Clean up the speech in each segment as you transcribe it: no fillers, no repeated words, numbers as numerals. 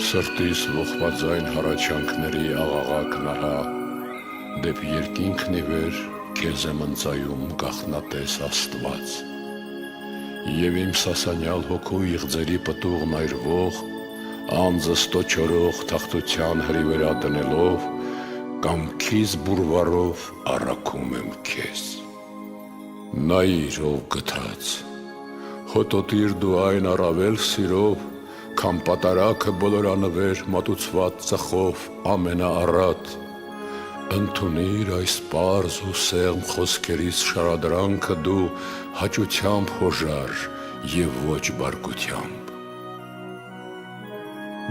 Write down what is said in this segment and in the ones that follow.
Սրտիս ողբաձայն հառաչանքների աղաղակ նահա, դեպ երկինքն ի վեր քեզ եմ ընծայում գաղտնատես Աստված։ Եվ իմ սասանյալ հոգու իղձերի պտուղն այրվող, անձս տոչորող թախտության հրի վրա դնելով, կամքիս բուրվարով առաքում եմ քեզ։ Նայիր ով գթած, հոտոտիր դու այն առավել սիրով, քան պատարագը բոլորանվեր մատուցված ծխով ամենաառատ, ընդունիր այս պարզ ու սեղմ խոսքերից շարադրանքը դու հաճությամբ հոժար և ոչ բարկությամբ։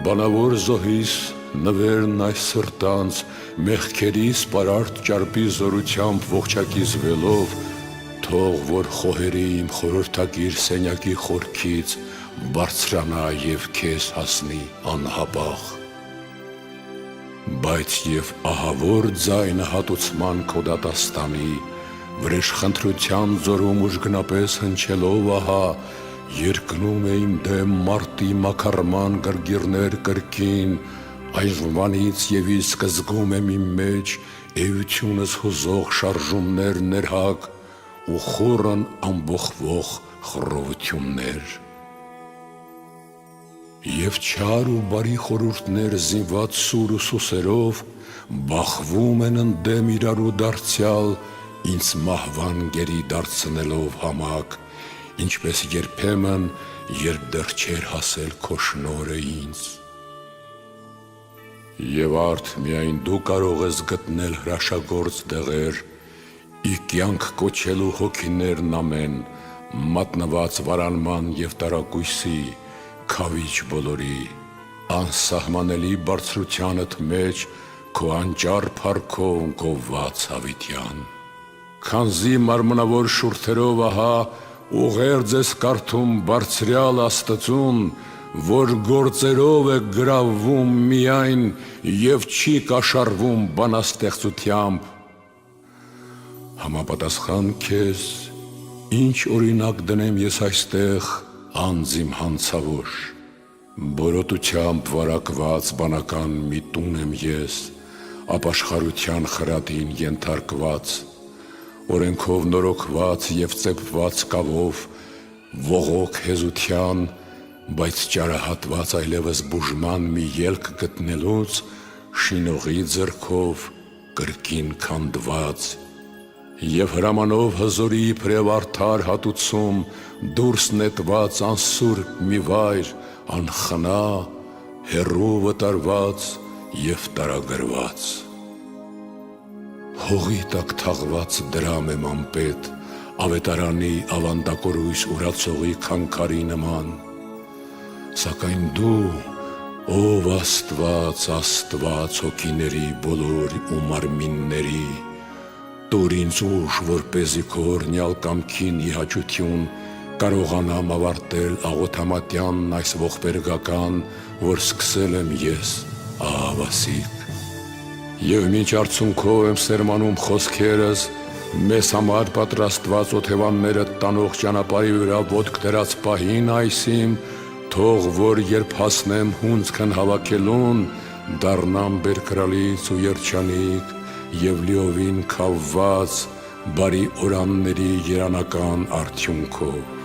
Բանավոր զոհիս նվերն այս սրտանց մեղքերիս պարարտ ճարպի զորությամբ ողջակիզվելով, թող որ խոհերի իմ խորհրդակիր սենյակի խորքից բարձրանա և քեզ հասնի անհապաղ։ Բայց և ահավոր ձայնը հատուցման քո դատաստանի, վրեժխնդրության ձորում ուժգնապես հնչելով ահա, երկնում է իմ դեմ մարտի մաքարման գրգիրներ կրկին, այժմվանից և իսկ զգում եմ իմ մեջ էությունս հուզող շարժումներ ներհակ ու խորն ամբոխվող խռովություններ։ Եվ չար ու բարի խորհուրդներ զինված սուր ու սուսերով բախվում են ընդդեմ իրարու դարձյալ, ինձ մահվան գերի դարձնելով համակ, ինչպես երբեմն, երբ դեռ չէր հասել քո շնորհը ինձ։ Եվ արդ միայն դու կարող ես գտնել հրաշագործ դեղեր, ի կյանք կոչելու հոգիներն ամեն, մատնված վարանման և տարակույսի, քավիչ բոլորի, անսահմանելի բարձրությանդ մեջ քո անճար փառքով գովված հավիտյան։ Քանզի մարմնավոր շուրթերով ահա ուղերձ ես կարդում բարձրյալ Աստծուն, որ գործերով է գրավվում միայն և չի կաշառվում բանաստեղծությամբ։ Համապատասխան քեզ, ինչ օրինակ դնեմ ես այստեղ անձ իմ հանցավոր, բորոտությամբ վարակված բանական մի տուն եմ ես, ապաշխարության խրատին ենթարկված, օրենքով նորոգված և ծեփված կավով, ողոք հեզության, բայց ճարահատված այլևս բուժման մի ելք գտնելուց, շինողի ձեռքով կրկին քանդված, և հրամանով հզորի իբրև արդար հատուցում դուրս նետված անսուրբ մի վայր, անխնա, հեռու վտարված և տարագրված։ Հողի տակ թաղված դրամ եմ անպետ, ավետարանի ավանդակորույս ուրացողի քանքարի նման, սակայն դու, ով Աստված, Աստված հոգիների բոլոր ու մարմինների, տուր ինձ ուժ, որպեսզի քո օրհնյալ կամքին ի հաճություն կարողանամ ավարտել աղոթամատյանն այս ողբերգական, որ սկսել եմ ես, ահավասիկ։ Եվ մինչ արցունքով եմ սերմանում խոսքերս, մեզ համար պատրաստված օթևանները տանող ճանապարհի վրա ոտք դրած պահին այսիմ, թող որ երբ հասնեմ հունձքն հավաքելուն, դառնամ բերկրալից ու երջանիկ և լիովին քավված բարի օրանների երանական արդյունքով։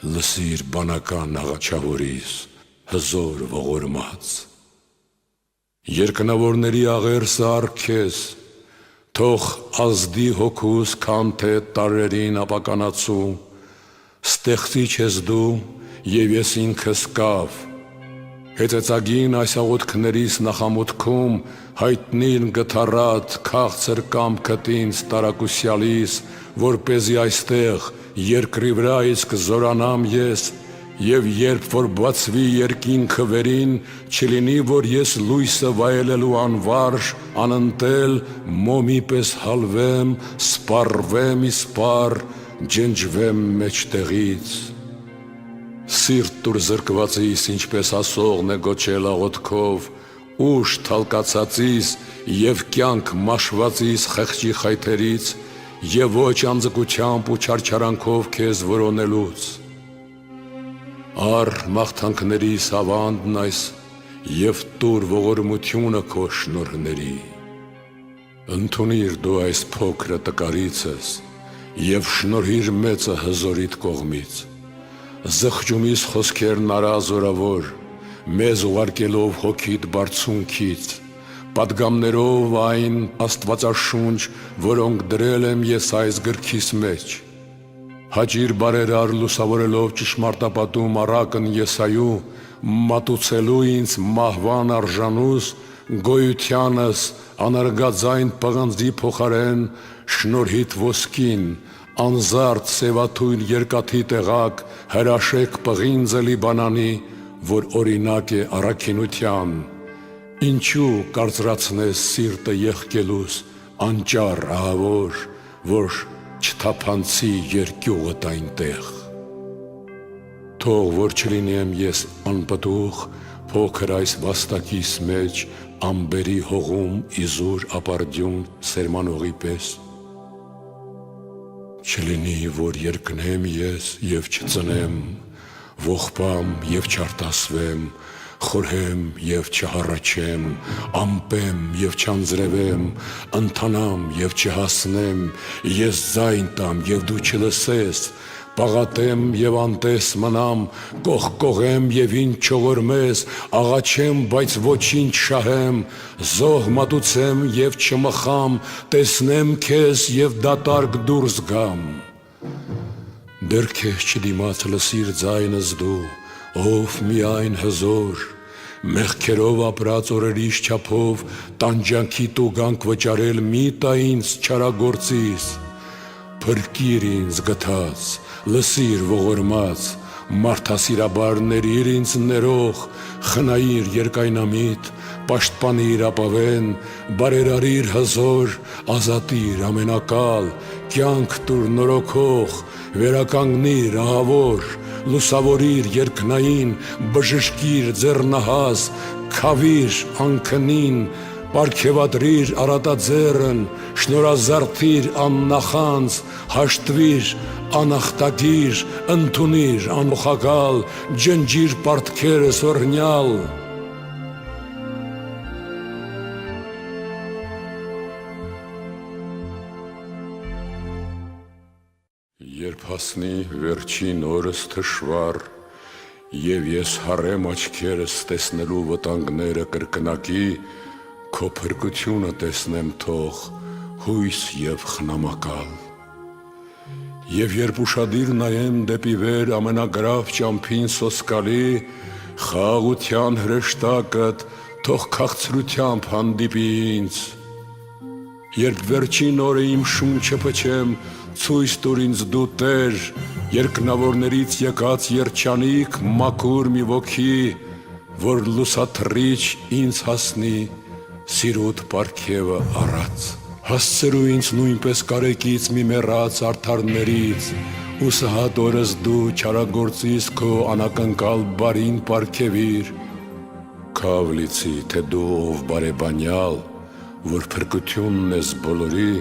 Լսիր բանական աղաչավորիս, հզոր ողորմած, երկնավորների աղերսը առ թող ազդի հոգուս քան թե տարրերին ապականացու, ստեղծիչ ես դու և ես ինքս կավ, հեծեծագին այս աղոթքներիս նախամուտքում հայտնիր գթառատ քաղցր կամքդ ինձ տարակուսյալիս, որպեսզի այստեղ երկրի վրա իսկ զորանամ ես, և երբ որ բացվի երկինքը վերին, չլինի, որ ես լույսը վայելելու անվարժ, անընտել, մոմի պես հալվեմ, սպառվեմ իսպառ, ջնջվեմ մեջտեղից։ Սիրտ տուր զրկվածիս, ինչպես ասողն է գոչել աղոթքով, ուժ թալկացածիս և կյանք մաշվածիս խեղճի խայթերից և ոչ անձկությամբ ու չարչարանքով քեզ որոնելուց։ Առ մաղթանքներիս ավանդն այս և տուր ողորմությունը քո շնորհների։ Ընդունիր դու այս փոքրը տկարիցս և շնորհիր մեծը հզորիդ կողմից։ Զղջումիս խոսքերն արա զորավոր, մեզ ուղարկելով հոգիդ բարձունքից, պատգամներով այն աստվածաշունչ, որոնք դրել եմ ես այս գրքիս մեջ։ Հաճիր բարերար լուսավորելով ճշմարտապատում առակն Եսայու, մատուցելու ինձ մահվան արժանուս, գոյությանս անարգաձայն պղնձի փոխարեն շնորհիդ ոսկին, անզարդ սևաթույն երկաթի տեղակ հրաշեք պղինձը Լիբանանի, որ օրինակ է առաքինության։ Ինչու կարծրացնես սիրտը եղկելուս անճար ահավոր, որ չթափանցի երկյուղդ այնտեղ։ Թող որ չլինեմ ես անպտուղ, փոքր այս վաստակիս մեջ ամբերի հողում իզուր ապարդյուն սերմանողի պես։ Չլինի, որ երկնեմ ես և չծնեմ, ողբամ և չարտասվեմ, խորհեմ և չհառաչեմ, ամպեմ և չանձրևեմ, ընթանամ և չհասնեմ, ես ձայն տամ և դու չլսես, պաղատեմ և անտես մնամ, կողկողեմ և ինչ չողորմես, աղաչեմ, բայց ոչինչ շահեմ, զոհ մատուցեմ և չմխամ, տեսնեմ քեզ և դատարկ դուրս գամ։ Դեռ քեզ չդիմաց լսիր ձայնս դու, ով միայն հզոր, մեղքերով ապրած օրերիս չափով տանջանքի տուգանք վճարել մի տա ինձ չարագործիս, փրկիր ինձ գթած, լսիր ողորմած, մարդասիրաբար ներիր ինձ ներող, խնայիր երկայնամիտ, պաշտպանիր ապավեն, բարերարիր հզոր, ազատիր ամենակալ, կյանք տուր նորոգող, վերականգնիր ահավոր, լուսավորիր երկնային, բժշկիր ձեռնահաս, քավիր անքնին, պարգևատրիր առատաձեռն, շնորհազարդիր աննախանձ, հաշտվիր անախտագիր, ընդունիր անոխակալ, ջնջիր պարտքերս օրհնյալ։ Երբ հասնի վերջին օրս թշվառ, և ես հառեմ աչքերս տեսնելու վտանգները կրկնակի, քո փրկությունը տեսնեմ թող հույս և խնամակալ։ Եվ երբ ուշադիր նայեմ դեպի վեր ամենագրավ ճամփին սոսկալի, խաղաղության հրեշտակդ թող քաղցրությամբ հանդիպի ինձ։ Երբ վերջին օրը իմ շունչը փչեմ, ցույց տուր ինձ դու Տեր, երկնավորներից եկած երջանիկ մաքուր մի ոգի, որ լուսաթռիչ ինձ հասնի սիրուդ պարգևը առած։ Հասցրու ինձ նույնպես կարեկից մի մեռած արդարներից, ու սհատ օրս դու չարագործիս քո անակնկալ բարին պարգևիր։ Քավ լիցի, թե դու ով բարեբանյալ, որ փրկությունն ես բոլորի,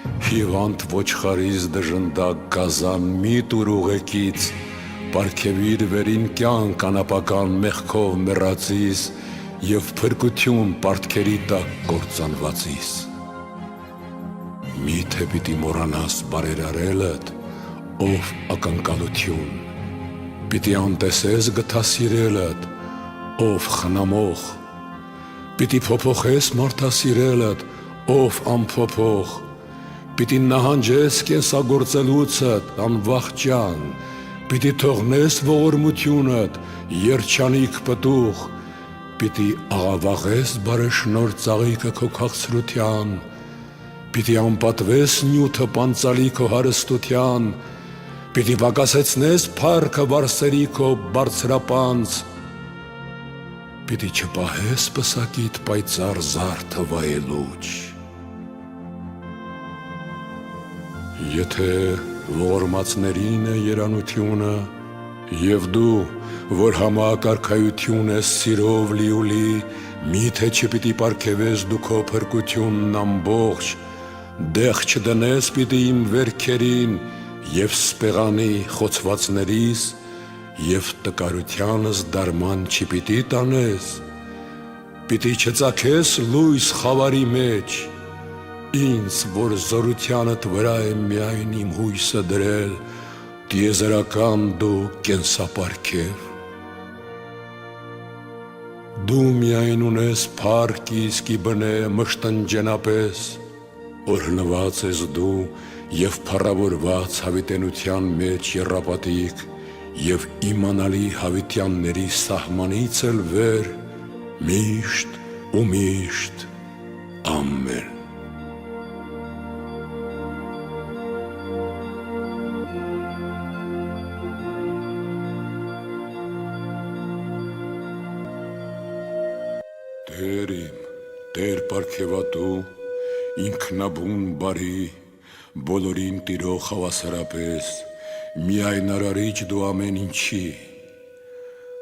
հիվանդ ոչխարից դժնդակ գազան մի տուր ուղեկից, պարգևիր վերին կյանք անապական մեղքով մեռածիս և փրկություն պարտքերի տակ կործանվածիս։ Միթե պիտի մոռանաս բարերարելդ, ով ակնկալություն, պիտի անտեսես գթասիրելդ, ով խնամող, պիտի փոփոխես մարդասիրելդ, ով անփոփոխ, պիտի նահանջես կենսագործելուցդ անվախճան, պիտի թողնես ողորմությունդ երջանիկ պտուղ, պիտի աղավաղես բարեշնոր ծաղիկը քո քաղցրության, պիտի անպատվես նյութը պանծալի քո հարստության, պիտի պակասեցնես փառքը վարսերի քո բարձրապանծ, պիտի չպահես պսակիդ պայծառ զարդը վայելուչ։ Եթե ողորմածներին է երանությունը, և դու, որ համակարգայություն ես սիրով լիուլի, միթե չպիտի պարգևես դու քո փրկությունն ամբողջ, դեղ չդնես պիտի իմ վերքերին և սպեղանի խոցվածներիս, և տկարությանս դարման չպիտի տանես, պիտի չծագես լույս խավարի մեջ, ինձ, որ զորությանդ վրա եմ միայն իմ հույսը դրել, տիեզերական դու կենսապարգև։ Դու միայն ունես փառք իսկի բնե մշտնջենապես, օրհնված ես դու և փառավորված հավիտենության մեջ եռապատիկ և իմանալի հավիտյանների սահմանից էլ վեր, միշտ ու միշտ, ամեն։ Տեր իմ, Տեր պարգևատու, ինքնաբուն բարի, բոլորին տիրող հավասարապես, միայն արարիչ դու ամեն ինչի,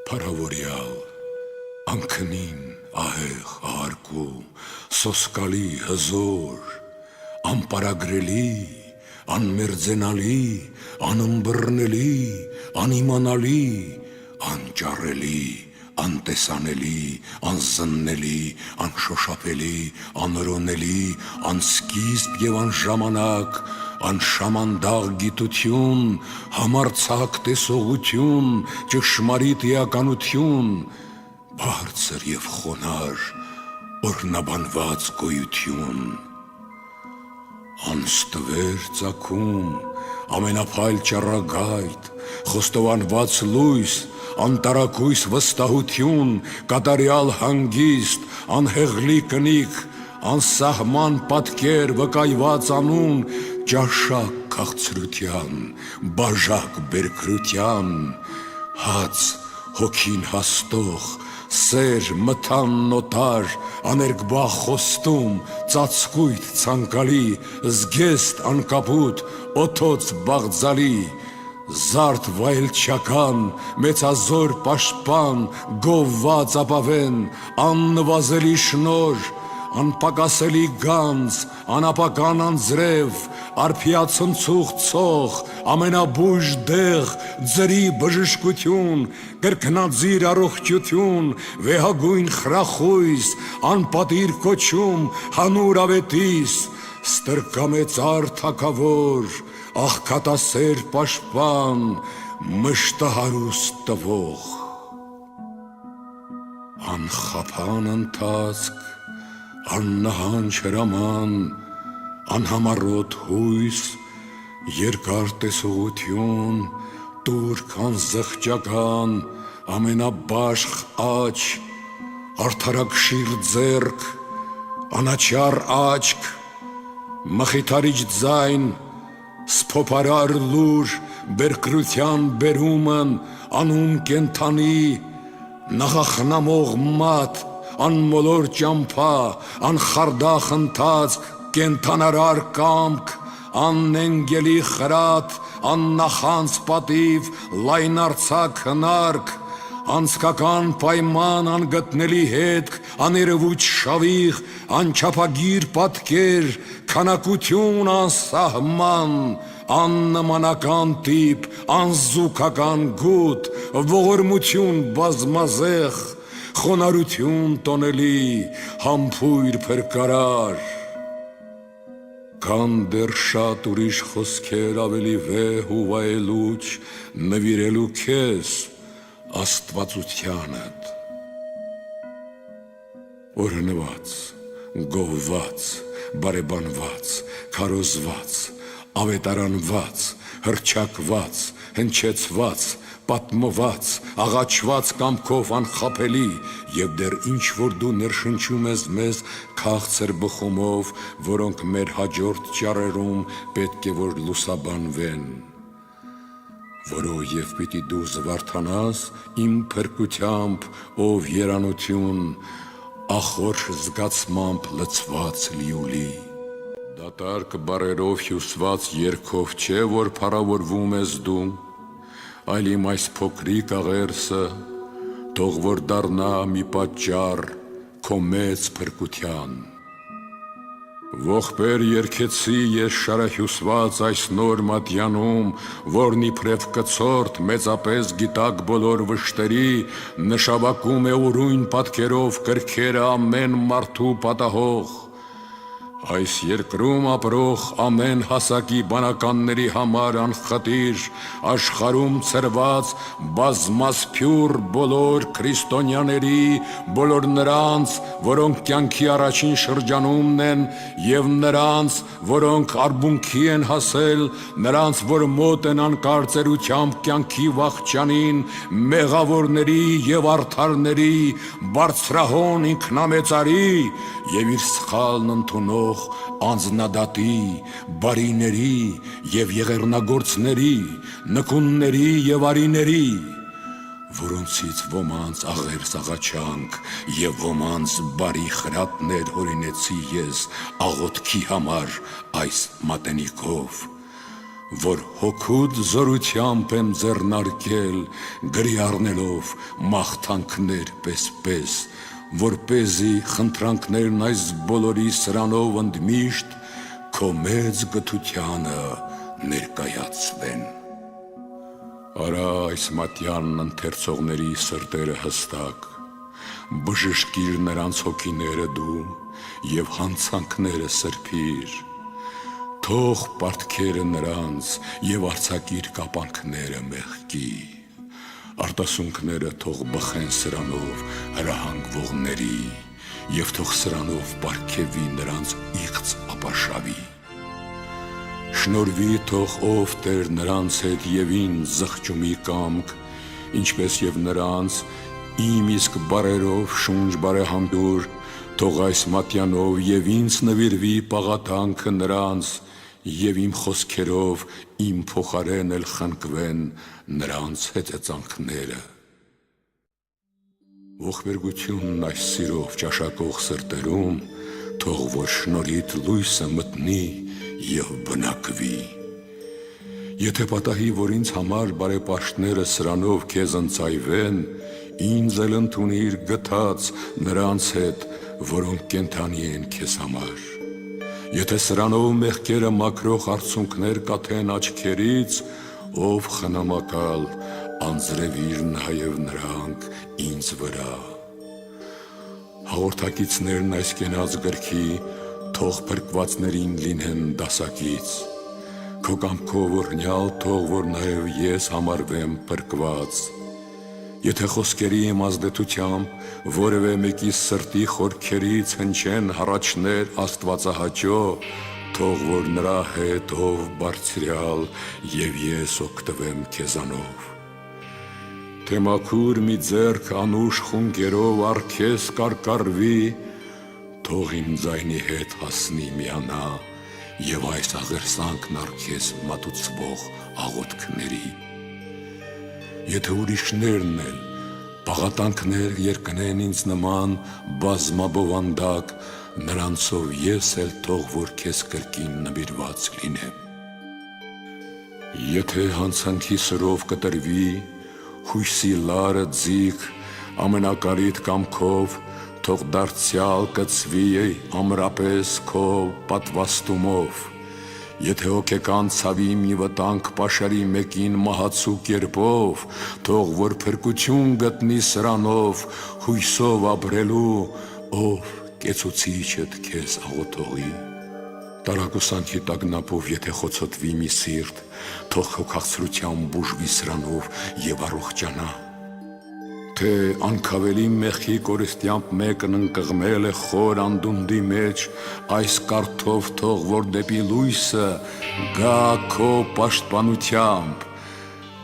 փառավորյալ, անքնին, ահեղ, ահարկու, սոսկալի, հզոր, անպարագրելի, անմերձենալի, անըմբռնելի, անիմանալի, անճառելի, անտեսանելի, անզննելի, անշոշափելի, անորոնելի, անսկիզբ և անժամանակ, անշամանդաղ գիտություն, համարձակ տեսողություն, ճշմարիտ էականություն, բարձր և խոնար, օրհնաբանված գոյություն, անստվեր ծագում, ամենափայլ ճառագայթ, խոստովանված լույս, անտարակույս վստահություն, կատարյալ հանգիստ, անհեղլի կնիկ, անսահման պատկեր, վկայված անուն, ճաշակ քաղցրության, բաժակ բերքրության, հաց հոգին հաստող, սեր մթան նոտար, աներկբա խոստում, ծածկույթ ցանկալի, զգեստ անկապուտ, օթոց բաղձալի, զարդ վայելչական, մեծազոր պաշտպան, գովված ապավեն, աննվազելի շնոր, անպակասելի գանձ, անապական անձրև, արփիացնցուղ ցող, ամենաբույժ դեղ, ձրի բժշկություն, կրկնաձիր առողջություն, վեհագույն խրախույս, անպատիր կոչում, հանուր ավետիս, ստրկամեծար թագավոր, աղքատասեր պաշտպան, մշտահարուստ տվող, անխափան ընթացք, աննահանջ հրաման, անհամառոտ հույս, երկար տեսողություն, տուրք անզղջական, ամենաբաշխ աջ, արդարակշիռ ձեռք, անաչառ աչք, մխիթարիչ ձայն, սփոփարար լուր, բերկրության բերումն, անուն կենթանի, նախախնամող մատ, անմոլոր ճամփա, անխարդախ ընթացք, կենթանարար կամք, աննենգելի խրատ, աննախանց պատիվ, լայնարձակ հնարք, անցկական պայման, անգտնելի հետք, աներևույթ շավիղ, անչափագիր պատկեր, քանակություն անսահման, աննմանական տիպ, անզուգական գութ, ողորմություն բազմազեղ, խոնարհություն տոնելի, համբույր փրկարար, կան դեռ շատ ուրիշ խոսքեր ավելի վեհ ու վայելուչ, նվիրելու քեզ աստվածությանդ, օրհնված, գովված, բարեբանված, քարոզված, ավետարանված, հռչակված, հնչեցված, պատմված, աղաչված կամքով անխափելի, և դեռ ինչ որ դու ներշնչում ես մեզ քաղցր բխումով, որոնք մեր հաջորդ ճառերում պետք է որ լուսաբանվեն, որովհետև պիտի դու զվարթանաս իմ փրկությամբ, ով երանություն, ախորժ զգացմամբ լցված լիուլի, դատարկ բառերով հյուսված երգով չէ, որ փառավորվում ես դու, այլ իմ այս փոքրիկ աղերսը, թող որ դառնա մի պատճառ քո մեծ փրկության։ Ողբեր երկեցի ես շարահյուսված այս նոր մատյանում, որն իբրև կցորդ մեծապես գիտակ բոլոր վշտերի, նշավակում է ուրույն պատկերով կրքերը ամեն մարդու պատահող։ Այս երկրում ապրող ամեն հասակի բանականների համար անխտիր, աշխարհում ծրված բազմասփյուր բոլոր քրիստոնյաների, բոլոր նրանց, որոնք կյանքի առաջին շրջանումն են, եւ նրանց, որոնք արբունքի են հասել, նրանց, որ մոտ են անկարծերությամբ կյանքի վախճանին, մեղավորների եւ արդարների, բարձրահոն ինքնամեծարի եւ իր սխալն ընդունող անձնադատի, բարիների եւ եղեռնագործների, նկունների եւ արիների, որոնցից ոմանց աղերս աղաչանք եւ ոմանց բարի խրատներ հորինեցի ես աղոթքի համար այս մատենիքով, որ հոգուդ զորությամբ եմ ձեռնարկել, գրի առնելով մաղթանքներ պես, որպեսզի խնդրանքներն այս բոլորի սրանով ընդմիշտ քո մեծ գթությանը ներկայացվեն։ Արա այս մատյանն ընթերցողների սրտերը հստակ, բժշկիր նրանց հոգիները դու եւ հանցանքները սրբիր, թող պարտքերը նրանց եւ արձակիր կապանքները մեղքի, արտասունքները թող բխեն սրանով հրահանգվողների եւ թող սրանով պարգևի նրանց իղծ ապաշավի։ Շնորհվի թող ով Տեր նրանց հետ եւ ինձ զղջումի կամք, ինչպես եւ նրանց իմ իսկ բարերով շունչ բարեհանդուր, թող այս մատյանով եւ ինձ նվիրվի պաղատանքը նրանց եւ իմ խոսքերով իմ փոխարեն էլ խնկվեն նրանց հետեծանքները։ Ողբերգությունն այս սիրով ճաշակող սրտերում թող որ շնորհիդ լույսը մտնի եւ բնակվի։ Եթե պատահի, որ ինձ համար բարեպաշտները սրանով քեզ ընծայվեն, ինձ էլ ընդունիր գթած նրանց հետ, որոնք կենթանի են քեզ համար։ Եթե սրանով մեղքերը մաքրող արցունքներ կաթեն աչքերից, ով խնամակալ, անձրևիր նաեւ նրանք ինձ վրա։ Հաղորդակիցներն այս կենաց գրքի թող փրկվածներին լինեն դասակից, քո կամքով օրհնյալ թող որ նաև ես համարվեմ փրկված։ Եթե խոսքերի իմ ազդեցությամբ որևէ մեկի սրտի խորքերից հնչեն հառաչներ աստվածահաճո, թող որ նրա հետ ով բարձրյալ եւ ես օգտվեմ քեզանով։ Թե մաքուր մի ձեռք անուշ խունկերով առքես կարկառվի, թող իմ ձայնի հետ հասնի միանա եւ այս աղերսանքն առքես մատուցվող աղոթքների։ Եթե ուրիշներն էլ պաղատանքներ երկնեն ինձ նման բազմաբովանդակ, նրանցով ես էլ թող որ քեզ կրկին նվիրված լինեմ։ Եթե հանցանքի սրով կտրվի, հույսի լարը ձիգ, ամենակարիտ կամքով, թող դարձյալ կծվի ամրապես քո պատվաստումով։ Եթե հոգեկան ցավի մի վտանգ պաշարի մեկին մահացու կերպով, թող որ փրկություն գտնի սրանով, հույսով ապրելու, ով կեցուցիչդ քեզ աղոթողի։ Տարակուսանքի տագնապով եթե խոցոտվի մի սիրտ, թող քո քաղցրությամբ բուժվի սրանով եւ առողջանա։ Թե անքավելի մեղքի կորստյամբ մեկն ընկղմել է խոր անդունդի մեջ, այս կարթով թող որ դեպի լույսը գա քո պաշտպանությամբ,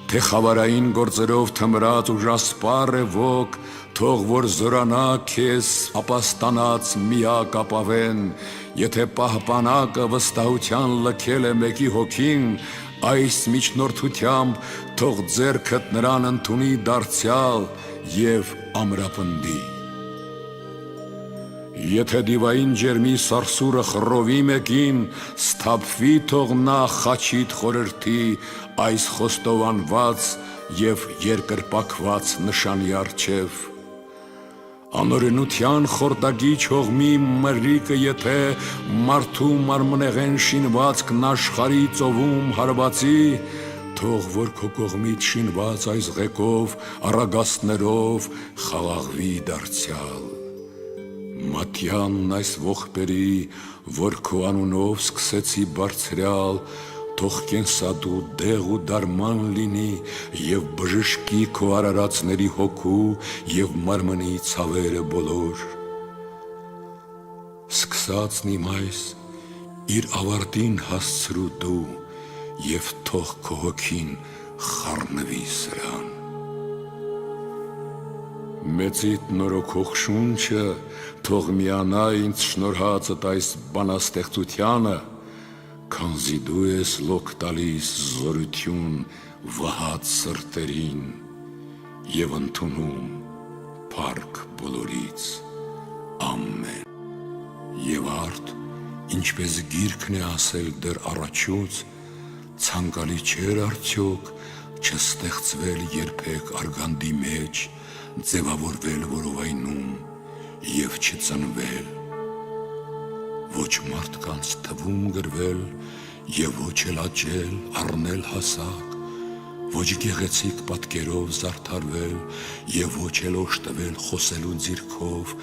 թե խավարային գործերով թմրած ուժասպառ է ոգ, թող որ զորանա քեզ ապաստանած միակ ապավեն, եթե պահպանակը վստահության լքել է մեկի հոգին, այս միջնորդությամբ թող ձեռքդ նրան ընդունի դարձյալ եւ ամրապնդի։ Եթե դիվային ջերմի սարսուրը խռովի մեկին, սթափվի թող նա խաչիդ խորհրդի այս խոստովանված եւ երկրպակված նշանի առջև։ Անօրենության խորտակի չողմի մրրիկը եթե մարդու մարմնեղեն շինվածքն աշխարհի ծովում հարվածի, թող որ քո կողմից շինված այս ղեկով առագաստներով խաղաղվի դարձյալ։ Մատյանն այս ողբերի, որ քո անունով սկսեցի բարձրյալ, թող կենսադու դեղ ու դարման լինի և բժշկի քո արարածների հոգու և մարմնի ցավերը բոլոր։ Սկսածն իմ այս իր ավարտին հասցրու դու և թող քո հոգին խառնվի սրան։ Մեծիդ նորոգող շունչը թող միանա ինձ շնորհածդ այս բանաստեղծությանը, քանզի դու ես լոկ տալիս զորություն վհած սրտերին և ընդունում փառք բոլորից, ամեն։ Եվ արդ, ինչպես գիրքն է ասել դեռ առաջուց, ցանկալի չէր արդյոք չստեղծվել երբեք արգանդի մեջ, ձևավորվել որովայնում և չծնվել, ոչ մարդկանց թվում գրվել և ոչ էլ աճել, առնել հասակ, ոչ գեղեցիկ պատկերով զարդարվել և ոչ էլ օժտվել խոսելու ձիրքով,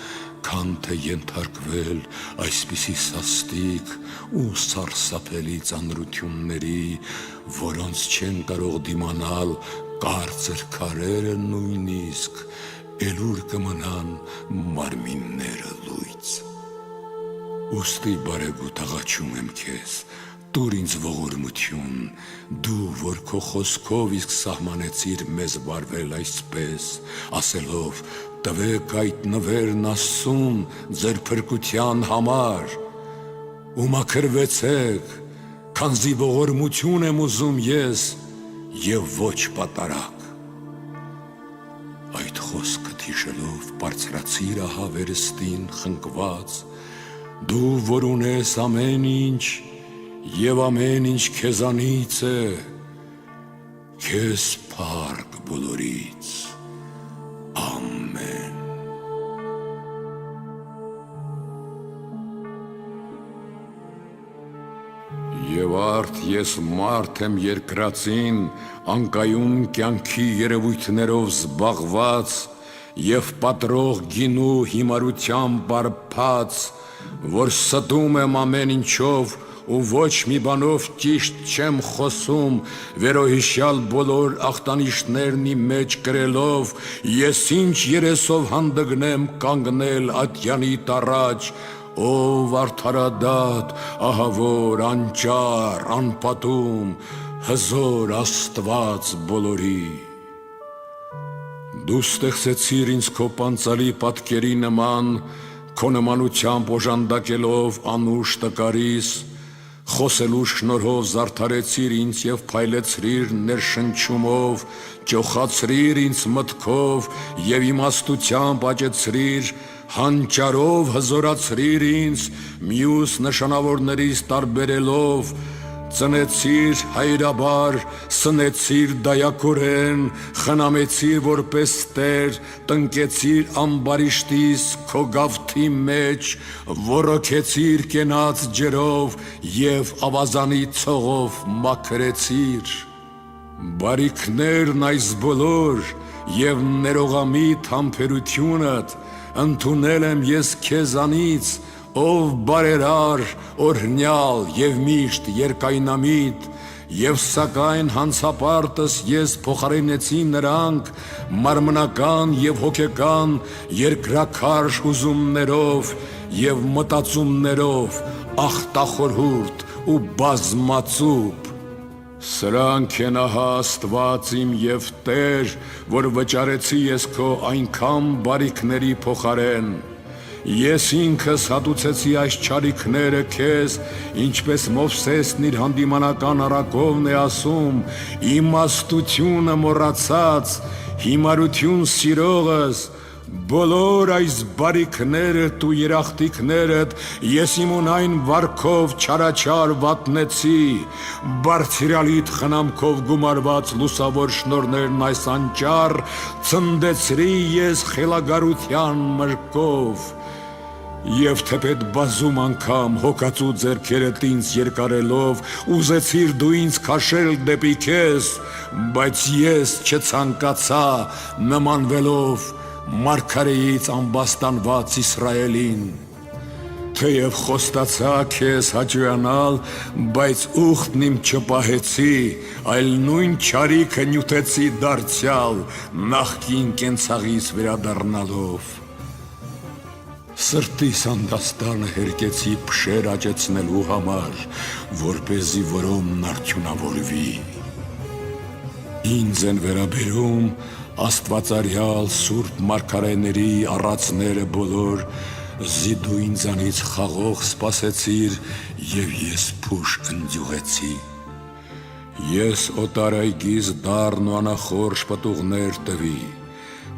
քան թե ենթարկվել այսպիսի սաստիկ ու սարսափելի ծանրությունների, որոնց չեն կարող դիմանալ կարծր քարերը նույնիսկ, էլուր կմնան մարմինները լույծ։ Ուստի բարեգութ աղաչում եմ քեզ, տուր ինձ ողորմություն, դու, որ քո խոսքով իսկ սահմանեցիր մեզ վարվել այսպես, ասելով տվեք այդ նվերն Աստծուն ձեր փրկության համար, ու մաքրվեցեք, քանզի ողորմություն եմ ուզում ես և ոչ պատարագ։ Այդ խոսքը հիշելով բարձրացիր ահա վերստին խնկված, դու որ ունես ամեն ինչ և ամեն ինչ քեզանից է, քեզ փառք բոլորից, ամեն։ Եվ արդ ես մարդ եմ երկրածին, անկայուն կյանքի երևույթներով զբաղված և պատրող գինու հիմարությամբ բարփած, որ ստում եմ ամեն ինչով ու ոչ մի բանով ճիշտ չեմ խոսում, վերոհիշյալ բոլոր ախտանիշներն իմ մեջ կրելով, ես ինչ երեսով հանդգնեմ կանգնել ատյանիդ առաջ, ով արդարադատ, ահավոր, անճար, անպատում, հզոր Աստված բոլորի։ Դու ստեղծեցիր ինձ քո պանծալի պատկերի նման, քո նմանությամբ օժանդակելով անուշ տկարիս, խոսելու շնորհով զարդարեցիր ինձ և փայլեցրիր ներշնչումով, ճոխացրիր ինձ մտքով և իմաստությամբ աճեցրիր, հանճարով հզորացրիր ինձ, մյուս նշանավորներից տարբերելով, ծնեցիր հայրաբար, սնեցիր դայակորեն, խնամեցիր որպես տեր, տնկեցիր ամբարիշտիս քո գավթի մեջ, ոռոգեցիր կենաց ջրով և ավազանի ցողով մաքրեցիր։ Բարիքներն այս բոլոր և ներողամիտ համբերությունդ ընդունել եմ ես քեզանից, ով բարերար, օրհնյալ և միշտ երկայնամիտ, և սակայն հանցապարտս ես փոխարինեցի նրանք մարմնական և հոգեկան երկրաքարշ հուզումներով և մտածումներով, ախտախորհուրդ ու բազմածուփ։ Սրանք են ահա Աստված իմ և Տեր, որ վճարեցի ես քո այնքան բարիքների փոխարեն։ Ես ինքս հատուցեցի այս չարիքները քեզ, ինչպես Մովսեսն իր հանդիմանական առակովն է ասում, իմաստությունը մոռացած, հիմարություն սիրողս, բոլոր այս բարիքներդ ու երախտիկներդ ես իմ ունայն վարքով չարաչար վատնեցի, բարձրալիտ խնամքով գումարված լուսավոր շնորներն այս անճար ցնդեցրի ես խելագարության մրկով, և թեպետ բազում անգամ հոգացու ձեռքերդ ինձ երկարելով ուզեցիր դու ինձ քաշել դեպի քեզ, բայց ես չցանկացա նմանվելով մարգարեից ամբաստանված Իսրայելին, թեև խոստացա քեզ հաճոյանալ, բայց ուխտն իմ չպահեցի, այլ նույն չարիքը նյութեցի դարձյալ նախկին կենցաղից վերադառնալով, սրտիս անդաստանը հերկեցի փշեր աճեցնելու համար, որպեսզի որոմն արդյունավորվի, ինձ են վերաբերում աստվածարյալ սուրբ մարգարեների առածները բոլոր, զի դու ինձանից խաղող սպասեցիր և ես փուշ ընձյուղեցի, ես օտար այգիս դառն ու անախորժ պտուղներ տվի,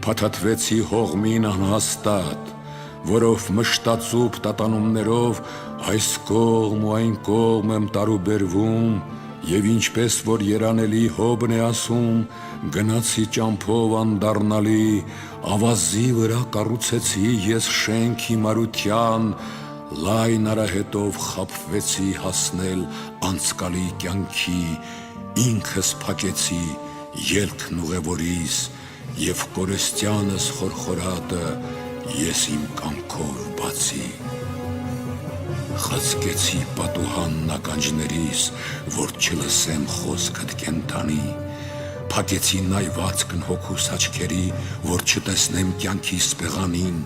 փաթաթվեցի հողմին անհաստատ, որով մշտացուփ տատանումներով այս կողմ ու այն կողմ եմ տարուբերվում, և ինչպես որ երանելի Հոբն է ասում, գնացի ճամփով անդառնալի, ավազի վրա կառուցեցի ես շենք հիմարության, լայն արահետով խաբվեցի հասնել անցկալի կյանքի, ինքս փակեցի ելքն ուղևորիս, և կորստյանս խորխորատը ես իմ կամքով բացի, խցկեցի պատուհանն ականջներիս, որ չլսեմ խոսքդ կենդանի, փակեցի նայվածքն հոգուս աչքերի, որ չտեսնեմ կյանքիս պեղանին,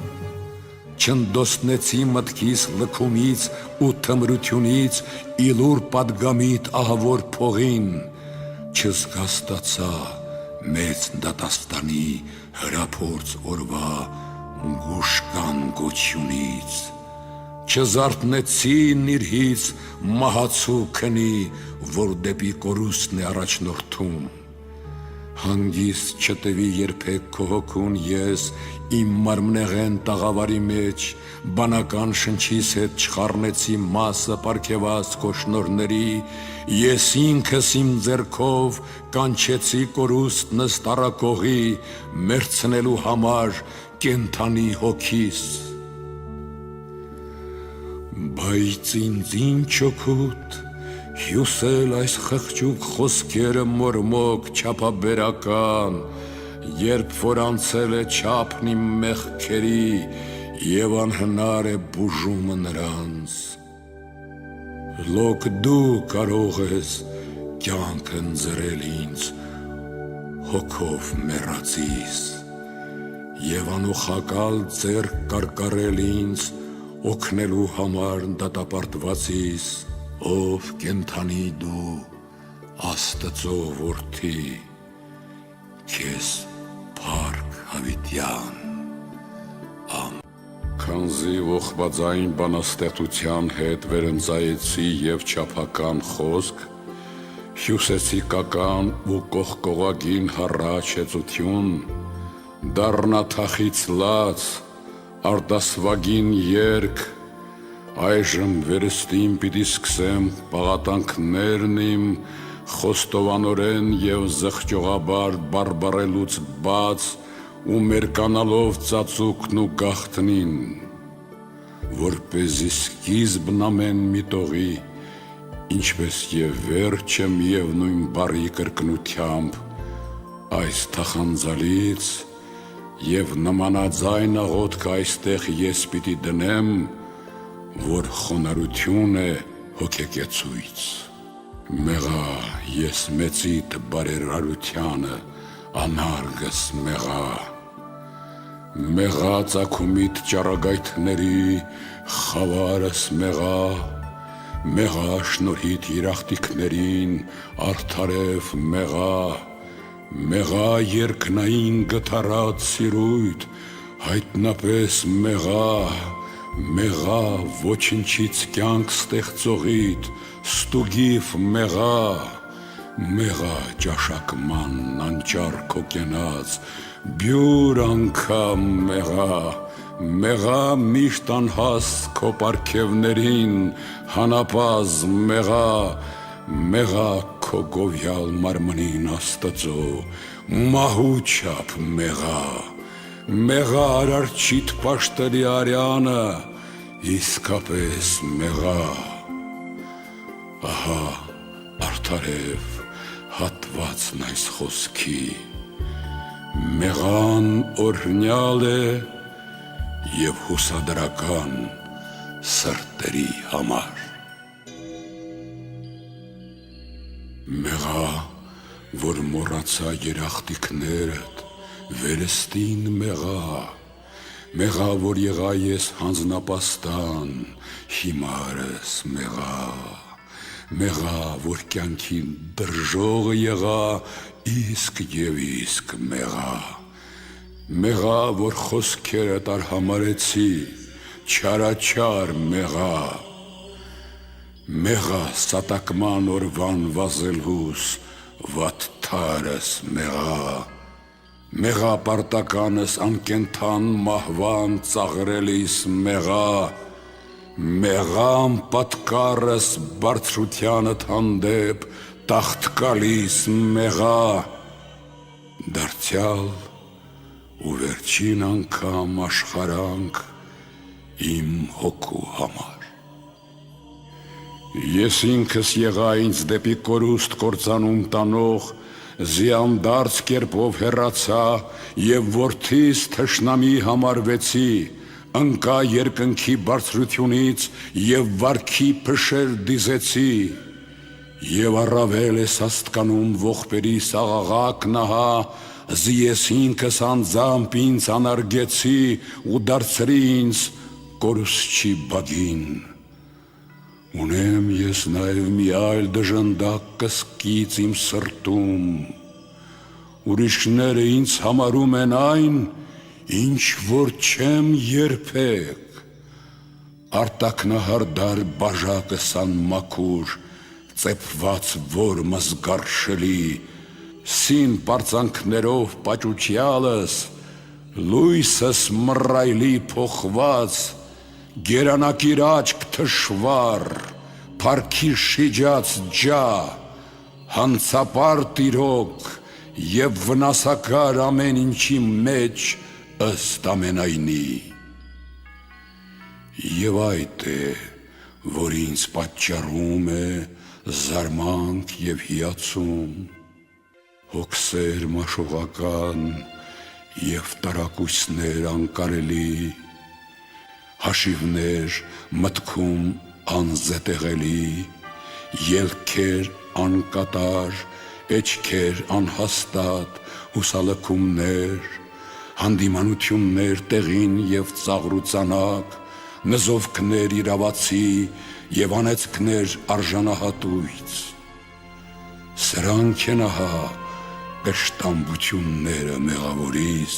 չնդոսնեցի մտքիս լքումից ու թմրությունից իլուր պատգամիտ ահավոր փողին, չզգաստացա մեծ դատաստանի հրափորձ օրվա գուշկան գոչյունից, չզարթնեցի նիրհից մահացու քնի, որ դեպի կորուստն է առաջնորդում, հանգիստ չտվի երբեք քո հոգուն ես իմ մարմնեղեն տաղավարի մեջ, բանական շնչիս հետ չխառնեցի մասը պարգևած քո շնորհների, ես ինքս իմ ձեռքով կանչեցի կորուստնս տառակողի, մերցնելու համար կենդանի հոգիս, բայց ինձ ինչ օգուտ հյուսել այս խղճուկ խոսքերը մորմոք չափաբերական, երբ որ անցել է չափն իմ մեղքերի և անհնար է բուժումը նրանց, լոկ դու կարող ես կյանք ընձեռել ինձ հոգով մեռածիս, և անուխակալ ձեռք կարկառել ինձ օգնելու համար դատապարտվածիս, ով կենդանի դու Աստծո որդի, քեզ փառք հավիտյան, քանզի ողբաձայն բանաստեղծության հետ վերընծայեցի և չափական խոսք, հյուսեցի կական ու կողկողագին հառաչ հեծություն, դառնա թախից լաց, արտասվագին երգ, այժմ վերստին պիտի սկսեմ պաղատանքներն իմ, խոստովանորեն և զղջողաբար բարբառելուց բաց ու մերկանալով ծածուկն ու գաղտնին, որպեսզի սկիզբն ամեն մի տողի, ինչպես և վերջը միևնույն բառի կրկնությամբ, այս թախանձալից և նմանաձայն աղոթքը այստեղ ես պիտի դնեմ, որ խոնարհություն է հոգեկեցույց, մեղա ես մեծիդ բարերարությանը, անարգս մեղա, մեղա ծագումիդ ճառագայթների, խավարս մեղա, մեղա շնորհիդ երախտիկներին, արդարև մեղա, մեղա երկնային գթառած սիրույթ, հայտնապես մեղա, մեղա ոչնչից կյանք ստեղծողիդ, ստուգիվ մեղա, մեղա ճաշակման անճար քո կենաց, բյուր անգամ մեղա միշտ անհաստ քո պարգևներին, հանապազ մեղա քո գովյալ մարմնին Աստծո, մահու չափ մեղա արարչիդ պաշտելի արյանը, իսկապես մեղա, ահա արդարև հատվածն այս խոսքի, մեղան օրհնյալ է և հուսադրական սրտերի համար։ Մեղա, որ մոռացա երախտիկներդ, վերստին մեղա, որ եղա ես հանձնապաստան, հիմարս մեղա, որ կյանքին դրժողը եղա, իսկ և իսկ մեղա, որ խոսքերդ արհամարեցի, չարաչար մեղա, սատակման օրվան վազելհուս, վատթարս մեղա, պարտականս անկենթան մահվան ծաղրելիս մեղամ պատկարս բարձրությանդ հանդեպ տաղթկալիս դարձյալ ու վերջին անգամ աշխարանք իմ հոգու համար։ Ես ինքս եղա ինձ դեպի կորուստ կործանում տանող, զիանդարձ կերպով հեռացա և որդիս թշնամի համարվեցի, ընկա երկնքի բարձրությունից և վարքի փշեր դիզեցի, և առավել ես աստկանում ողբերի սաղաղակն ահա, զիես ինքս անձամբ ինձ անարգեցի ու դարձրի ինձ կորուսչի բագին։ Ունեմ ես նաև մի այլ դժնդակ կսկիծ իմ սրտում, ուրիշները ինձ համարում են այն, ինչ որ չեմ երբեք, արտակնահարդար բաժակս անմաքուր, ծեփված որմս գարշելի, սին պարծանքներով պաճուճյալս, լույսս մռայլի փոխված, գերանակիր աչք թշվառ, փառքի շիջած ջա, հանցապարտ իրոք և վնասակար ամեն ինչի մեջ ըստ ամենայնի։ Եվ այդ է, որ ինձ պատճառում է զարմանք և հիացում, հոգսեր մաշողական և տարակույսներ անկարելի, հաշիվներ մտքում անզետեղելի, ելքեր անկատար, էջքեր անհաստատ, հուսալքումներ, հանդիմանություններ տեղին և ծաղրուծանակ, նզովքներ իրավացի և անեծքներ արժանահատույց։ Սրանք են ահա կշտամբությունները մեղավորիս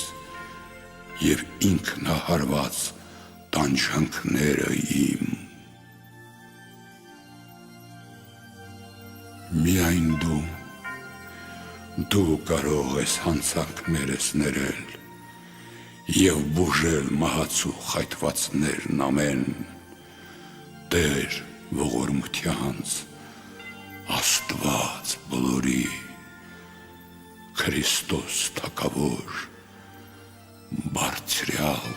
և ինքնահարված տանջանքները իմ։ Միայն դու կարող ես հանցանքներս ներել և բուժել մահացու խայթվածներն ամեն, Տեր ողորմությանց, Աստված բոլորի, Քրիստոս թագավոր, բարձրյալ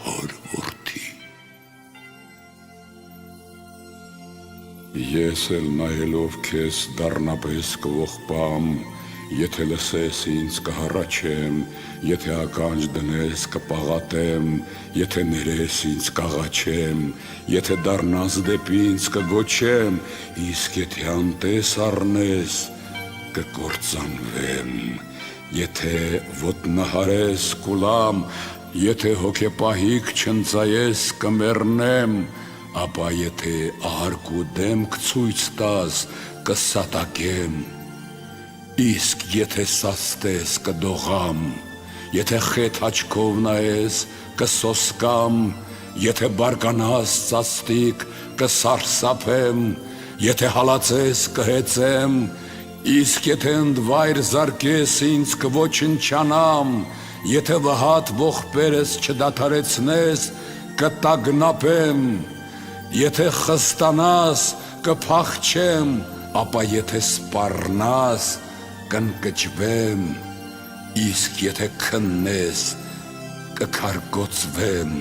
հոր որդի։ Ես էլ նայելով քեզ դառնապես կողպամ, եթե լսես ինձ կհառաչեմ, եթե ականջ դնես կպաղատեմ, եթե ներես ինձ կաղաչեմ, եթե դառնաս դեպի ինձ կգոչեմ, իսկ եթե անտես առնես կկործանվեմ, եթե ոտնահարես կուլամ, եթե հոգեպահիկ չընծայես կմեռնեմ, ապա եթե ահարկու դեմք ցույց տաս կսատակեմ, իսկ եթե սաստես կդողամ, եթե խեթ աչքով նայես կսոսկամ, եթե բարկանաս ծաստիկ կսարսափեմ, եթե հալածես կհեծեմ, Իսկ եթե ընդվայր զարկես ինձ կոչնչանամ, եթե վհատ ողբերս չդադարեցնես, կտագնապեմ, եթե խստանաս, կփախչեմ, ապա եթե սպառնաս, կընկճվեմ, իսկ եթե քննես, կքարգոծվեմ,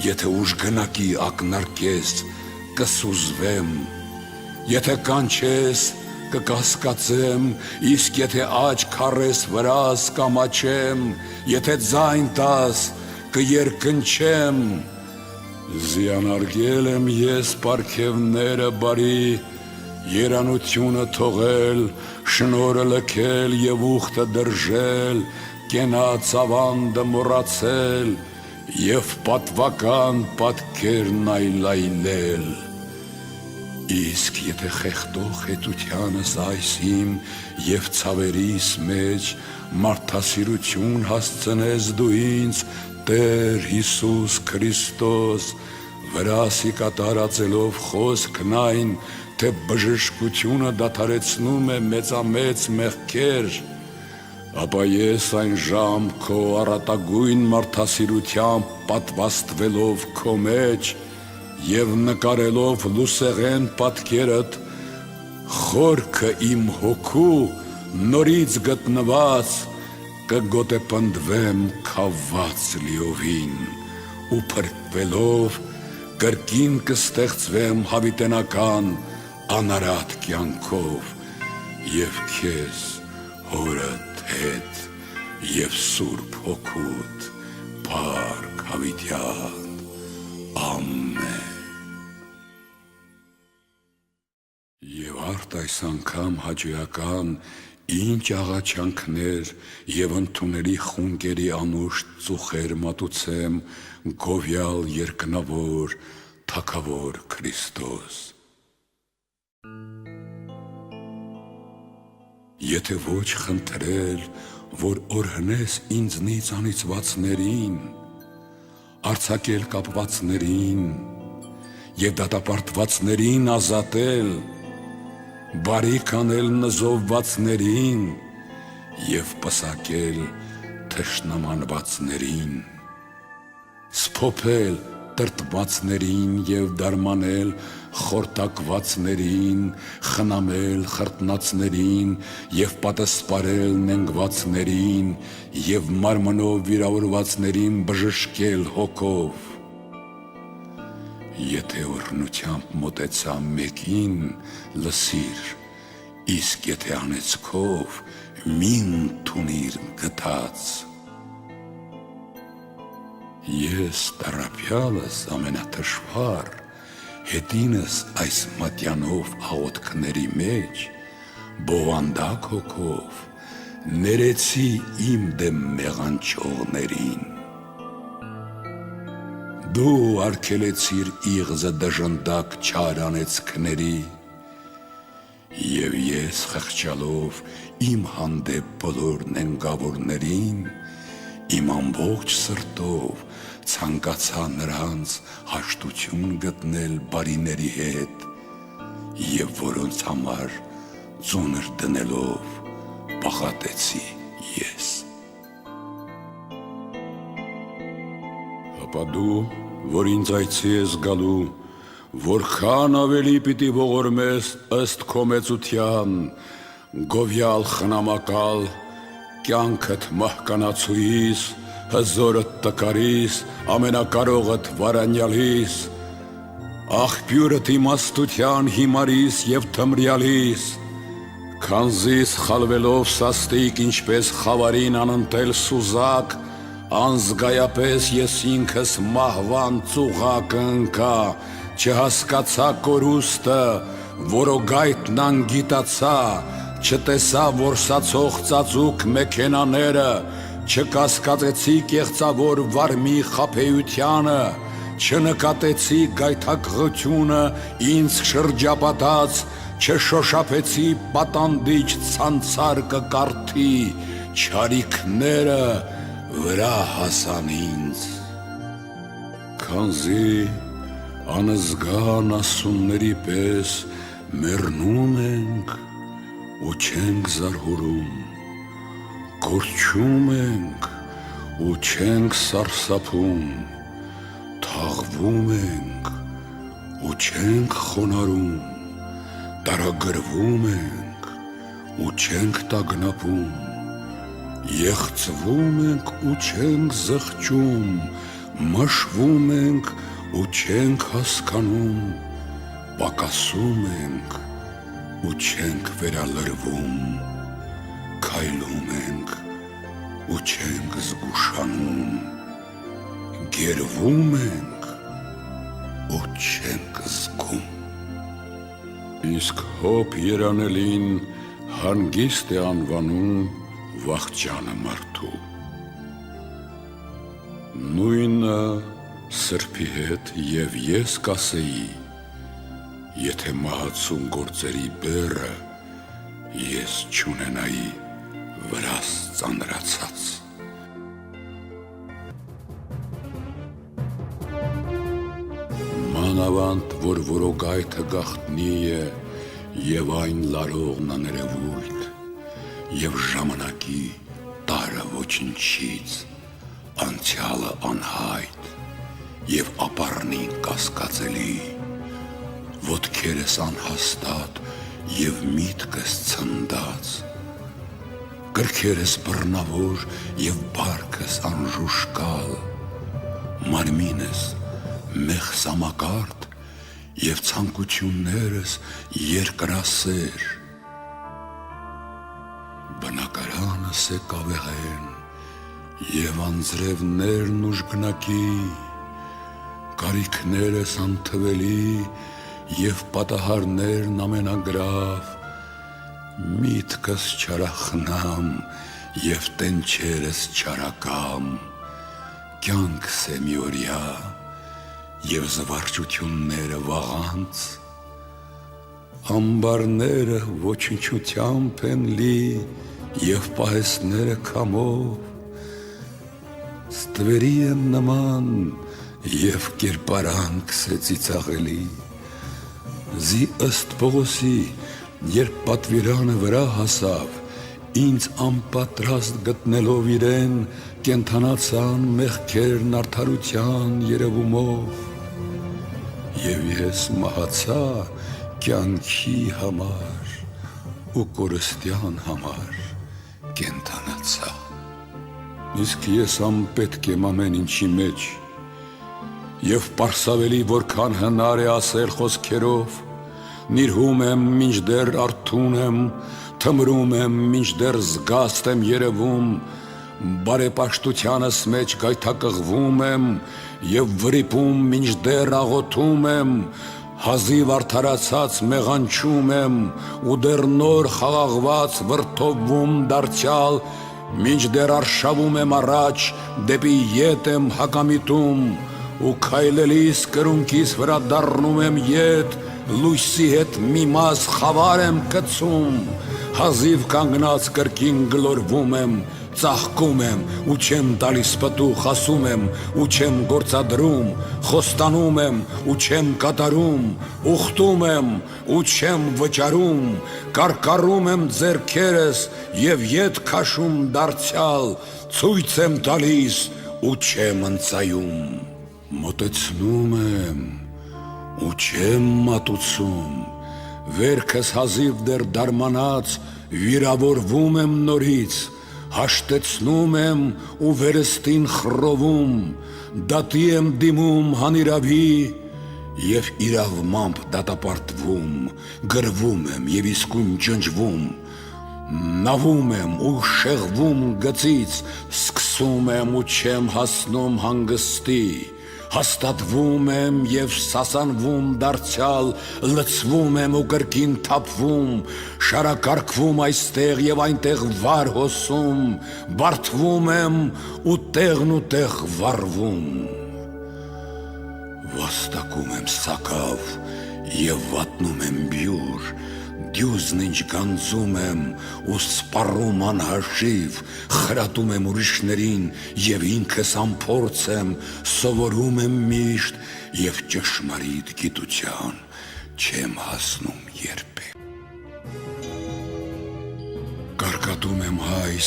եթե ուժգնակի ակնարկես, կսուզվեմ, եթե կանչես, կկասկածեմ, իսկ եթե աչք առես վրաս, կամաչեմ, եթե ձայն տաս, կերկնչեմ, զիանարգել եմ ես պարգևները բարի, երանությունը թողել, շնորը լքել և ուխտը դրժել, կենաց ավանդը մոռացել և պատվական պատկերն այլայլել։ Իսկ եթե խեղդող հետությանս այս իմ և ցավերիս մեջ մարդասիրություն հասցնես դու ինձ, Տեր Հիսուս Քրիստոս, վրասի կատարածելով խոսքն այն, թե բժշկությունը դադարեցնում է մեծամեծ մեղքեր, ապա ես այն ժամ քո առատագույն մարդասիրությամբ պատվաստվելով քո մեջ և նկարելով լուսեղեն պատկերդ, խորքը իմ հոգու նորից գտնված, կգոտեպնդվեմ քավված լիովին ու փրկվելով կրկին կստեղծվեմ հավիտենական անարատ կյանքով և քեզ հորդ հետ և Սուրբ Հոգուդ փառք հավիտյան, ամեն։ Եվ արդ այս անգամ հաճոյական ինչ աղաչանքներ և ընդունելի խունկերի անուշտ ծուխեր մատուցեմ գովյալ երկնավոր Թագավոր Քրիստոս։ Եթե ոչ խնդրել, որ օրհնես ինձնից անիծվածներին, արձակել կապվածներին և դատապարտվածներին ազատել, բարիք անել նզովվածներին և պսակել թշնամանվածներին, սփոփել տրտմածներին և դարմանել խորտակվածներին, խնամել խրտնածներին և պատասպարել նենգվածներին և մարմնով վիրավորվածներին բժշկել հոգով։ Եթե օրհնությամբ մոտեցա մեկին, լսիր, իսկ եթե անեծքով, մի ընդունիր գթած։ Ես տառապյալս ամենաթշվառ, հետինս այս մատյանով աղոթքների մեջ, բովանդակ հոգով, ներեցի իմ դեմ մեղանչողներին։ Դու արգելեցիր իղձը դժնդակ չար անեծքների, և ես խղճալով իմ հանդեպ բոլոր նենգավորներին, իմ ամբողջ սրտով ցանկացա նրանց հաշտություն գտնել բարիների հետ և որոնց համար ծունր դնելով պաղատեցի ես։ Ապա դու, որ ինձ այցի ես գալու, որքան ավելի պիտի ողորմես ըստ քո մեծության, գովյալ խնամակալ, կյանքդ մահկանացուիս, հզորդ տկարիս, ամենակարողդ վարանյալիս, աղբյուրդ իմաստության հիմարիս և թմրյալիս, քանզիս խալվելով սաստիկ ինչպես խավարին անընտել սուզակ, անզգայապես ես ինքս մահվան ծուղակը ընկա, չհասկացա կորուստը, որոգայթն անգիտացա, չտեսա որսացող ծածուկ մեքենաները, չկասկածեցի կեղծավոր վարմի խաբեությանը, չնկատեցի գայթակղությունը ինձ շրջապատած, չշոշափեցի պատանդիչ ցանցար կկարդի, չարիքները վրա հասան ինձ, քանզի անզգան ասունների պես մեռնում ենք ու չենք զարհուրում, կորչում ենք ու չենք սարսափում, թաղվում ենք ու չենք խոնարհում, տարագրվում ենք ու չենք տագնապում, եղծվում ենք ու չենք զղջում, մաշվում ենք ու չենք հասկանում, պակասում ենք ու չենք վերալրվում, քայլում ենք ու չենք զգուշանում, գերվում ենք ու չենք զգում։ Իսկ հոբ երանելին հանգիստ է անվանում վախճանը մարդու։ Նույնը սրբի հետ և ես կասեի, եթե մահացուն գործերի բեռը ես չունենայի վրաս ծանրացած։ Մանավանդ, որ որոգայթը գաղտնի է և այն լարողն աներևույթ, և ժամանակի տարը ոչնչից, անցյալը անհայտ, և ապառնին կասկածելի, ոտքերս անհաստատ և միտքս ցնդած, կրքերս բռնավոր և բարկս անժուշկալ, մարմինս մեղսամակարդ և ցանկություններս երկրասեր, բնակարանս է կավեղեն և անձրևներն ուժգնակի, կարիքներս անթվելի և պատահարներն ամենագրավ, միտքս չարախնամ և տենչերս չարակամ, կյանքս է միօրյա և զվարճությունները վաղանց, ամբարները ոչնչությամբ են լի և պահեսները քամով, ստվերի եմ նման և կերպարանքս է ծիծաղելի, զի ըստ Պողոսի, երբ պատվիրանը վրա հասավ, ինձ անպատրաստ գտնելով իրեն, կենդանացան մեղքերն արդարության երևումով, և ես մահացա կյանքի համար ու կորստյան համար կենդանացա։ Իսկ ես անպետք եմ ամեն ինչի մեջ, և պարսավելի որքան հնար է ասել խոսքերով, նիրհում եմ մինչդեռ արթուն եմ, թմրում եմ մինչդեռ զգաստ եմ երևում, բարեպաշտությանս մեջ գայթակղվում եմ և վրիպում մինչդեռ աղոթում եմ, հազիվ արդարացած մեղանչում եմ ու դեռ նոր խաղաղված վրդովվում դարձյալ, մինչդեռ արշավում եմ առաջ, դեպի ետ եմ հակամիտում ու քայլելիս կրունկիս վրա դառնում եմ ետ, լույսի հետ մի մաս խավար եմ գցում, հազիվ կանգնած կրկին գլորվում եմ, ծաղկում եմ ու չեմ տալիս պտուղ, ասում եմ ու չեմ գործադրում, խոստանում եմ ու չեմ կատարում, ուխտում եմ ու չեմ վճարում, կարկառում եմ ձեռքերս և ետ քաշում դարձյալ, ցույց եմ տալիս ու չեմ ընծայում, մոտեցնում եմ ու չեմ մատուցում, վերքս հազիվ դեռ դարմանած վիրավորվում եմ նորից, հաշտեցնում եմ ու վերստին խռովում, դատի եմ դիմում հանիրավի և իրավմամբ դատապարտվում, գրվում եմ և իսկույն ջնջվում, նավում եմ ու շեղվում գծից, սկսում եմ ու չեմ հասնում հանգստի, հաստատվում եմ և սասանվում դարձյալ, լցվում եմ ու կրկին թափվում, շարակարգվում այստեղ և այնտեղ վար հոսում, բարդվում եմ ու տեղն ու տեղ վառվում, վաստակում եմ սակավ և վատնում եմ բյուր, դյուզն ինչ գանձում եմ ու սպառում անհաշիվ, խրատում եմ ուրիշներին և ինքս անփորձ եմ, սովորում եմ միշտ և ճշմարիտ գիտության չեմ հասնում երբեք։ Կրտում եմ հայս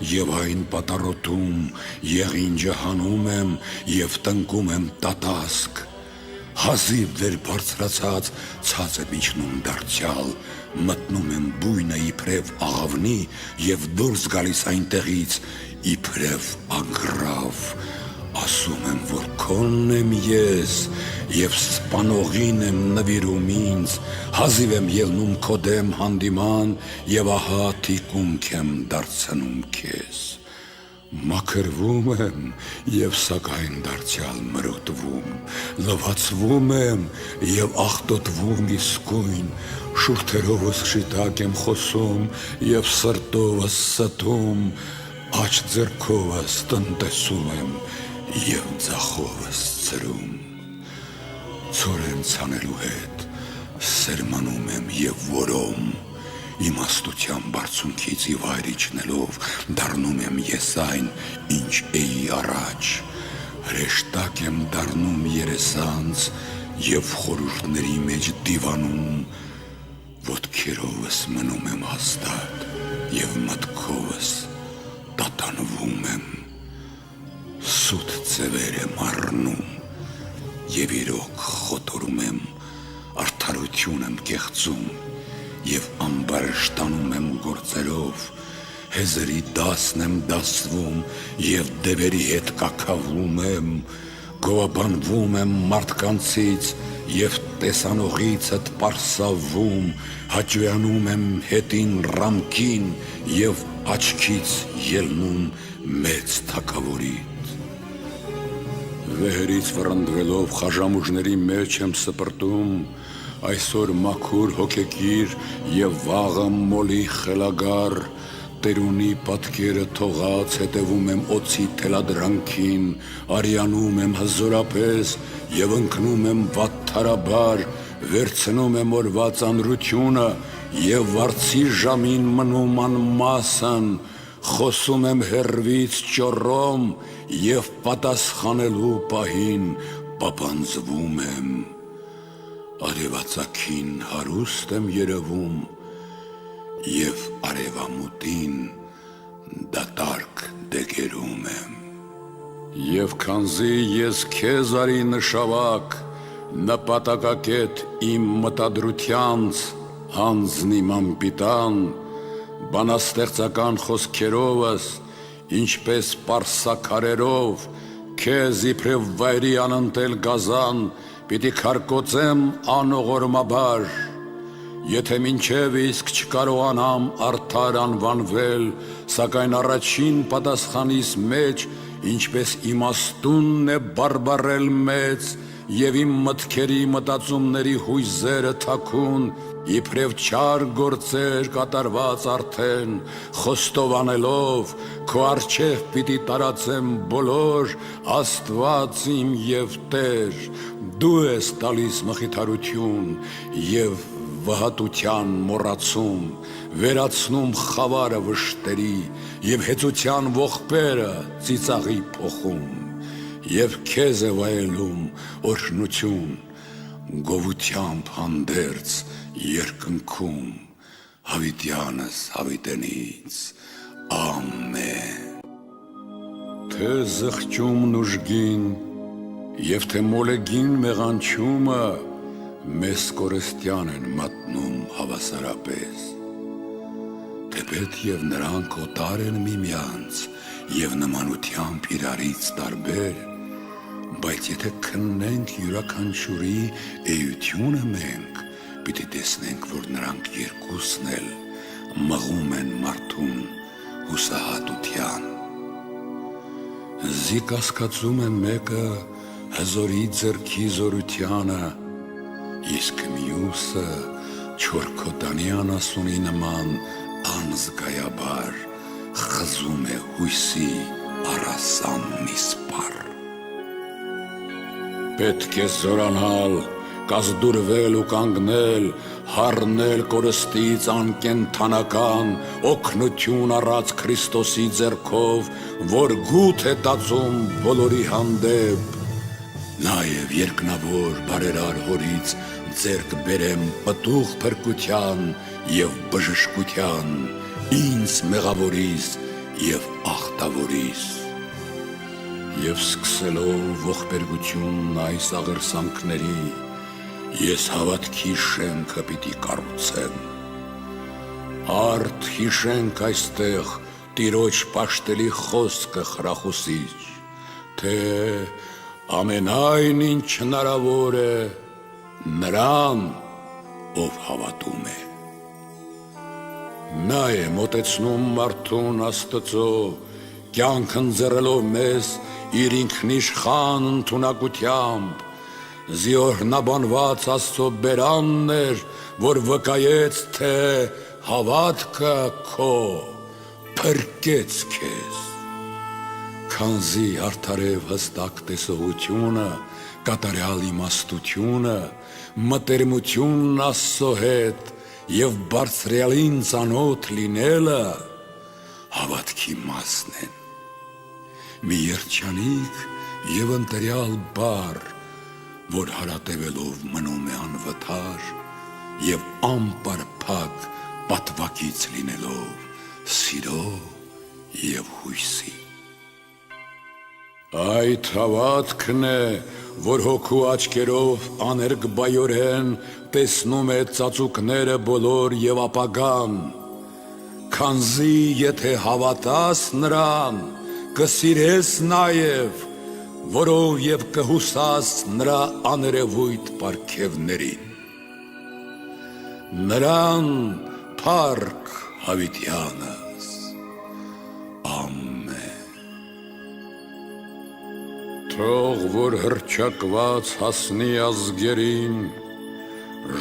և այն պատառոտում, եղինջը հանում եմ և տնկում եմ տատասկ, հազիվ վեր բարձրացած ցած եմ իջնում դարձյալ, մտնում եմ բույնը իբրև աղավնի և դուրս գալիս այնտեղից իբրև ագռավ, ասում եմ, որ քոնն եմ ես և սպանողին եմ նվիրում ինձ, հազիվ եմ ելնում քո դեմ հանդիման և ահա թիկունք եմ դարձնում քեզ, մաքրվում եմ և սակայն դարձյալ մրոտվում, լվացվում եմ և աղտոտվում իսկույն, շուրթերովս շիտակ եմ խոսում և սրտովս ստում, աջ ձեռքովս տնտեսում եմ և ձախովս ցրում, ցորեն ցանելու հետ սերմանում եմ և որում, իմաստության բարձունքից ի վայր իջնելով դառնում եմ ես այն, ինչ էի առաջ, հրեշտակ եմ դառնում երեսանց և խորհուրդների մեջ դիվանում, ոտքերովս մնում եմ հաստատ և մտքովս տատանվում եմ, սուտ ձևեր եմ առնում և իրոք խոտորում եմ, արդարություն եմ կեղծում և ամբարշտանում եմ գործերով, հեզրի դասն եմ դասվում և դևերի հետ կաքավում եմ, գովաբանվում եմ մարդկանցից և տեսանողիցդ պարսավում, հաճոյանում եմ հետին ռամքին և աչքից ելնում մեծ թագավորիդ, վեհերից վռնդվելով խաժամուժների մեջ եմ սպրտում, այսօր մաքուր հոգեկիր և վաղը մոլի խելագար, տերունի պատկերը թողած հետևում եմ օձի թելադրանքին, արյանում եմ հզորապես և ընկնում եմ վատթարաբար, վերցնում եմ օրվա ծանրությունը և վարձի ժամին մնում անմասն, խոսում եմ հեռվից ճոռոմ և պատասխանելու պահին պապանձվում եմ, արևածագին հարուստ եմ երևում և արևամուտին դատարկ դեգերում եմ, և քանզի ես քեզ արի նշավակ, նպատակակետ իմ մտադրությանց, հանձն իմ անպիտան, բանաստեղծական խոսքերովս, ինչպես պարսաքարերով, քեզ իբրև վայրի անընտել գազան, պիտի քարկոծեմ անողորմաբար, եթե մինչև իսկ չկարողանամ արդար անվանվել, սակայն առաջին պատասխանիս մեջ, ինչպես իմաստունն է բարբառել մեծ, և իմ մտքերի մտածումների հույզերը թաքուն, իբրև չար գործեր կատարված արդեն, խոստովանելով, քո առջև պիտի տարածեմ բոլոր, Աստված իմ և Տեր, դու ես տալիս մխիթարություն և վհատության մոռացում, վերացնում խավարը վշտերի և հեծության ողբերը ծիծաղի փոխում, և քեզ է վայելում օրհնություն, գովությամբ հանդերձ երկնքում, հավիտյանս հավիտենից, ամեն, թե զղջումն ուժգին և թե մոլեգին մեղանչումը մեզ կորստյան են մատնում հավասարապես, թեպետ և նրանք օտար են միմյանց և նմանությամբ իրարից տարբեր, բայց եթե քննենք յուրաքանչյուրի էությունը մենք, պիտի տեսնենք, որ նրանք երկուսն էլ մղում են մարդուն հուսահատության, զիկասկածում են մեկը հզորի ձեռքի զորությանը, իսկ մյուսը չորքոտանի անասունի նման անզգայաբար խզում է հույսի առասանն իսպառ, պետք է զորանալ, կազդուրվել ու կանգնել, հառնել կորստից անկենդանական, օգնություն առած Քրիստոսի ձեռքով, որ գութ է տածում բոլորի հանդեպ, նաև երկնավոր բարերար հորից ձեռք բերեմ պտուղ փրկության և բժշկության ինձ մեղավորիս և աղտավորիս։ Եվ սկսելով ողբերգությունն այս աղերսանքների, ես հավատքի շենքը պիտի կառուցեմ։ Արդ հիշենք այստեղ Տիրոջ պաշտելի խոսքը խրախուսիչ, թե ամենայն ինչ հնարավոր է նրան, ով հավատում է։ Նա է մոտեցնում մարդուն Աստծո, կյանք ընձեռելով մեզ իր ինքնիշխան ընդունակությամբ, զիօրհնաբանված Աստծո բերանն էր, որ վկայեց, թե հավատքը քո փրկեց քեզ։ Քանզի արդարև հստակ տեսողությունը, կատարյալ իմաստությունը, մտերմությունն Աստծո հետ և բարձրյալին ծանոթ լինելը հավատքի մասն են։ Մի երջանիկ և ընտրյալ բառ, որ հարատևելով մնում է անվտար և անպարփակ պատվակից լինելով սիրո և հույսի։ Այդ հավատքն է, որ հոգու աչքերով աներկբայորեն տեսնում է ծածուկները բոլոր և ապագան, քանզի եթե հավատաս նրան, կսիրես նաև, որով և կհուսաս նրա աներևույթ պարգևներին։ Նրան փառք հավիտյանս, ամեն։ Թող որ հռչակված հասնի ազգերին,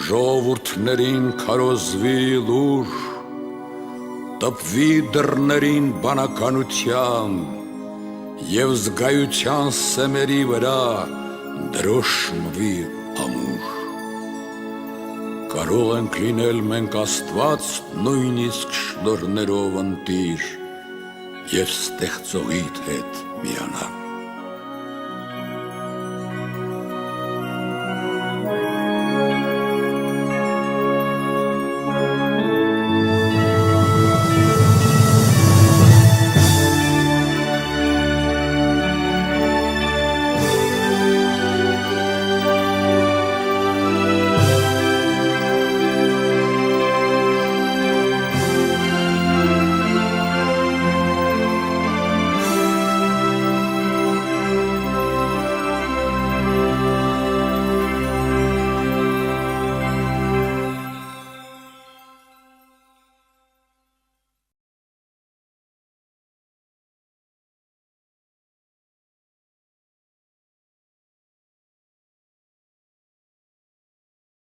ժողովուրդներին քարոզվի լուր, տպվի դռներին բանականության և զգայության սեմերի վրա դրոշմվի ամուր։ Կարող ենք լինել մենք Աստված նույնիսկ շնորհներով ընտիր և ստեղծողիդ հետ միանալ։